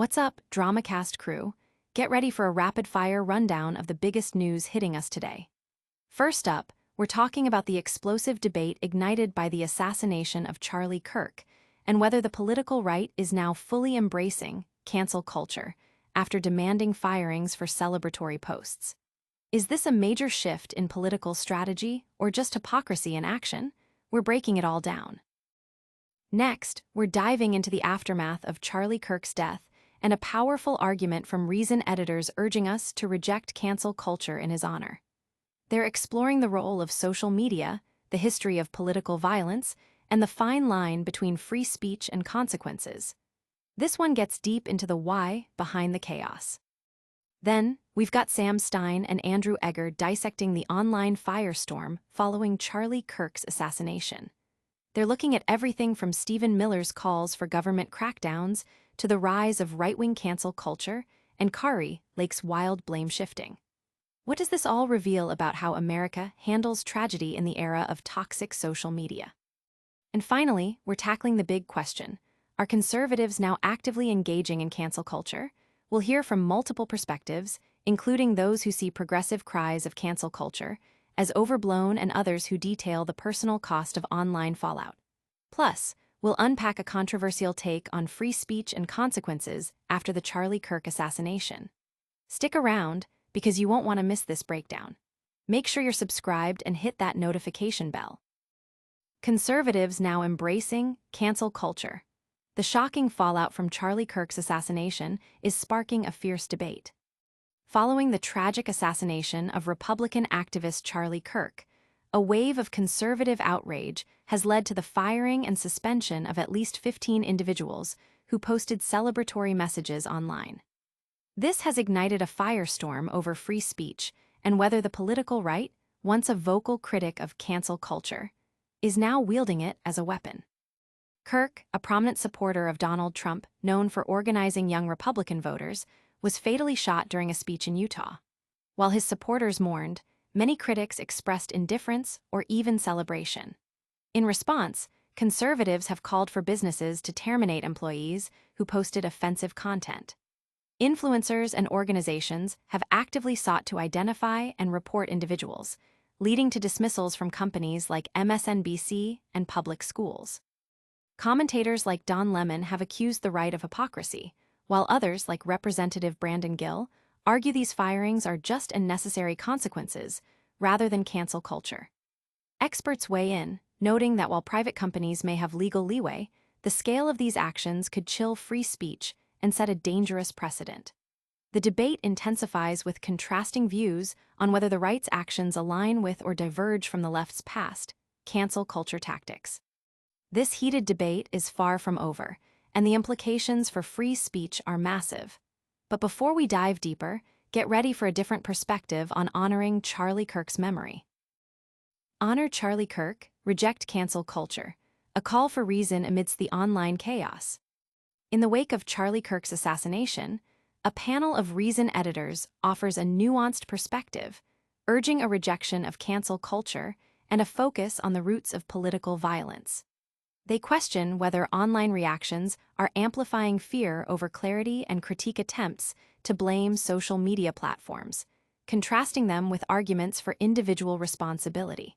What's up, DramaCast crew? Get ready for a rapid-fire rundown of the biggest news hitting us today. First up, we're talking about the explosive debate ignited by the assassination of Charlie Kirk and whether the political right is now fully embracing cancel culture after demanding firings for celebratory posts. Is this a major shift in political strategy or just hypocrisy in action? We're breaking it all down. Next, we're diving into the aftermath of Charlie Kirk's death and a powerful argument from Reason editors urging us to reject cancel culture in his honor. They're exploring the role of social media, the history of political violence, and the fine line between free speech and consequences. This one gets deep into the why behind the chaos. Then, we've got Sam Stein and Andrew Egger dissecting the online firestorm following Charlie Kirk's assassination. They're looking at everything from Stephen Miller's calls for government crackdowns to the rise of right-wing cancel culture and Kari, Lake's wild blame shifting. What does this all reveal about how America handles tragedy in the era of toxic social media? And finally, we're tackling the big question. Are conservatives now actively engaging in cancel culture? We'll hear from multiple perspectives, including those who see progressive cries of cancel culture as overblown and others who detail the personal cost of online fallout. Plus, we'll unpack a controversial take on free speech and consequences after the Charlie Kirk assassination. Stick around, because you won't want to miss this breakdown. Make sure you're subscribed and hit that notification bell. Conservatives now embracing cancel culture. The shocking fallout from Charlie Kirk's assassination is sparking a fierce debate. Following the tragic assassination of Republican activist Charlie Kirk, a wave of conservative outrage has led to the firing and suspension of at least 15 individuals who posted celebratory messages online. This has ignited a firestorm over free speech and whether the political right, once a vocal critic of cancel culture, is now wielding it as a weapon. Kirk, a prominent supporter of Donald Trump, known for organizing young Republican voters, was fatally shot during a speech in Utah. While his supporters mourned, many critics expressed indifference or even celebration. In response, conservatives have called for businesses to terminate employees who posted offensive content. Influencers and organizations have actively sought to identify and report individuals, leading to dismissals from companies like MSNBC and public schools. Commentators like Don Lemon have accused the right of hypocrisy, while others like Representative Brandon Gill argue these firings are just and necessary consequences rather than cancel culture. Experts weigh in, noting that while private companies may have legal leeway, the scale of these actions could chill free speech and set a dangerous precedent. The debate intensifies with contrasting views on whether the right's actions align with or diverge from the left's past cancel culture tactics. This heated debate is far from over, and the implications for free speech are massive. But before we dive deeper, get ready for a different perspective on honoring Charlie Kirk's memory. Honor Charlie Kirk, reject cancel culture, a call for reason amidst the online chaos. In the wake of Charlie Kirk's assassination, a panel of Reason editors offers a nuanced perspective, urging a rejection of cancel culture and a focus on the roots of political violence. They question whether online reactions are amplifying fear over clarity and critique attempts to blame social media platforms, contrasting them with arguments for individual responsibility.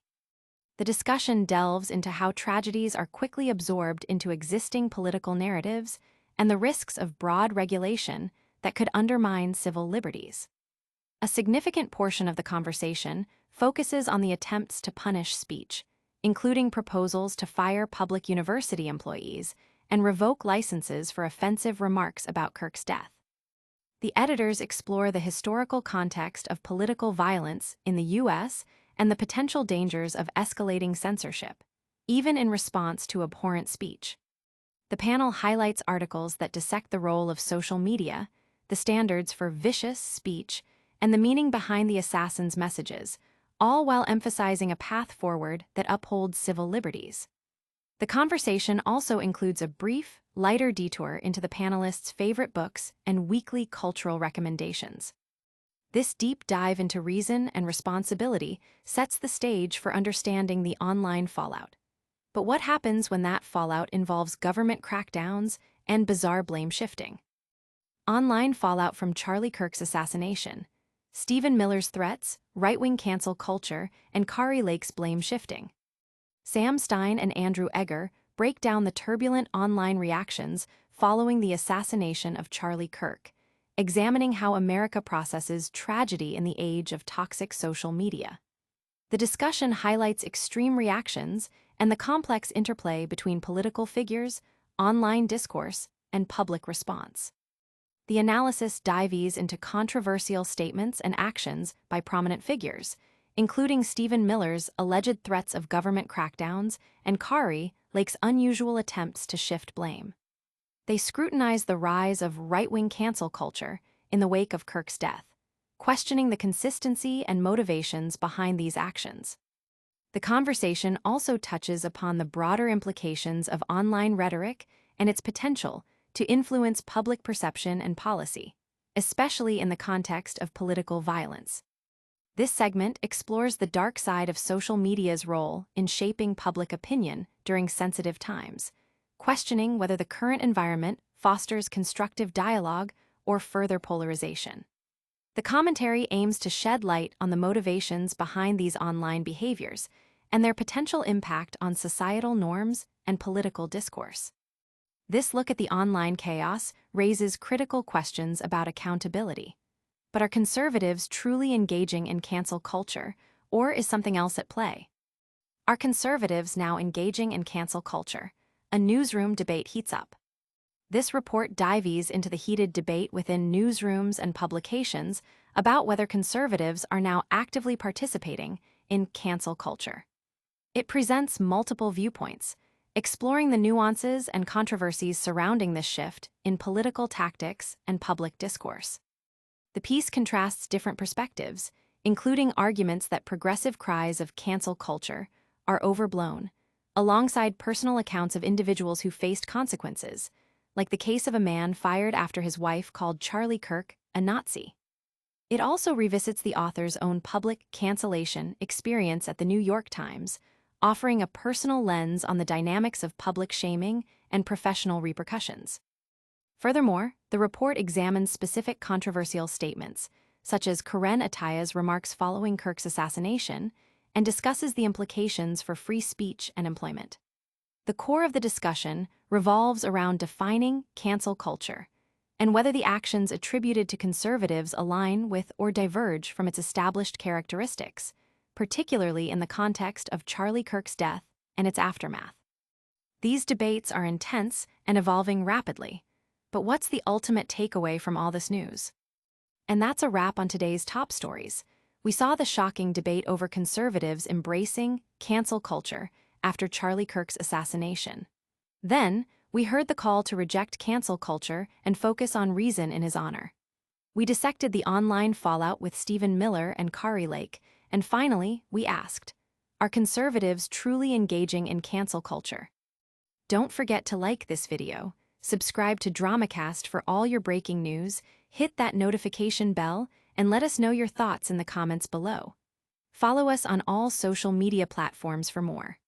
The discussion delves into how tragedies are quickly absorbed into existing political narratives and the risks of broad regulation that could undermine civil liberties. A significant portion of the conversation focuses on the attempts to punish speech, including proposals to fire public university employees and revoke licenses for offensive remarks about Kirk's death. The editors explore the historical context of political violence in the U.S. and the potential dangers of escalating censorship, even in response to abhorrent speech. The panel highlights articles that dissect the role of social media, the standards for vicious speech, and the meaning behind the assassin's messages, all while emphasizing a path forward that upholds civil liberties. The conversation also includes a brief, lighter detour into the panelists' favorite books and weekly cultural recommendations. This deep dive into reason and responsibility sets the stage for understanding the online fallout. But what happens when that fallout involves government crackdowns and bizarre blame shifting? Online fallout from Charlie Kirk's assassination, Stephen Miller's threats, right-wing cancel culture, and Kari Lake's blame shifting. Sam Stein and Andrew Egger break down the turbulent online reactions following the assassination of Charlie Kirk, examining how America processes tragedy in the age of toxic social media. The discussion highlights extreme reactions and the complex interplay between political figures, online discourse, and public response. The analysis dives into controversial statements and actions by prominent figures, including Stephen Miller's alleged threats of government crackdowns and Kari Lake's unusual attempts to shift blame. They scrutinize the rise of right-wing cancel culture in the wake of Kirk's death, questioning the consistency and motivations behind these actions. The conversation also touches upon the broader implications of online rhetoric and its potential to influence public perception and policy, especially in the context of political violence. This segment explores the dark side of social media's role in shaping public opinion during sensitive times, questioning whether the current environment fosters constructive dialogue or further polarization. The commentary aims to shed light on the motivations behind these online behaviors and their potential impact on societal norms and political discourse. This look at the online chaos raises critical questions about accountability. But are conservatives truly engaging in cancel culture, or is something else at play? Are conservatives now engaging in cancel culture? A newsroom debate heats up. This report dives into the heated debate within newsrooms and publications about whether conservatives are now actively participating in cancel culture. It presents multiple viewpoints, exploring the nuances and controversies surrounding this shift in political tactics and public discourse. The piece contrasts different perspectives, including arguments that progressive cries of cancel culture are overblown, alongside personal accounts of individuals who faced consequences, like the case of a man fired after his wife called Charlie Kirk a Nazi. It also revisits the author's own public cancellation experience at the New York Times, offering a personal lens on the dynamics of public shaming and professional repercussions. Furthermore, the report examines specific controversial statements, such as Karen Ataya's remarks following Kirk's assassination, and discusses the implications for free speech and employment. The core of the discussion revolves around defining cancel culture and whether the actions attributed to conservatives align with or diverge from its established characteristics, particularly in the context of Charlie Kirk's death and its aftermath. These debates are intense and evolving rapidly, but what's the ultimate takeaway from all this news? And that's a wrap on today's top stories. We saw the shocking debate over conservatives embracing cancel culture after Charlie Kirk's assassination. Then, we heard the call to reject cancel culture and focus on reason in his honor. We dissected the online fallout with Stephen Miller and Kari Lake, and finally, we asked, are conservatives truly engaging in cancel culture? Don't forget to like this video, subscribe to DramaCast for all your breaking news, hit that notification bell, and let us know your thoughts in the comments below. Follow us on all social media platforms for more.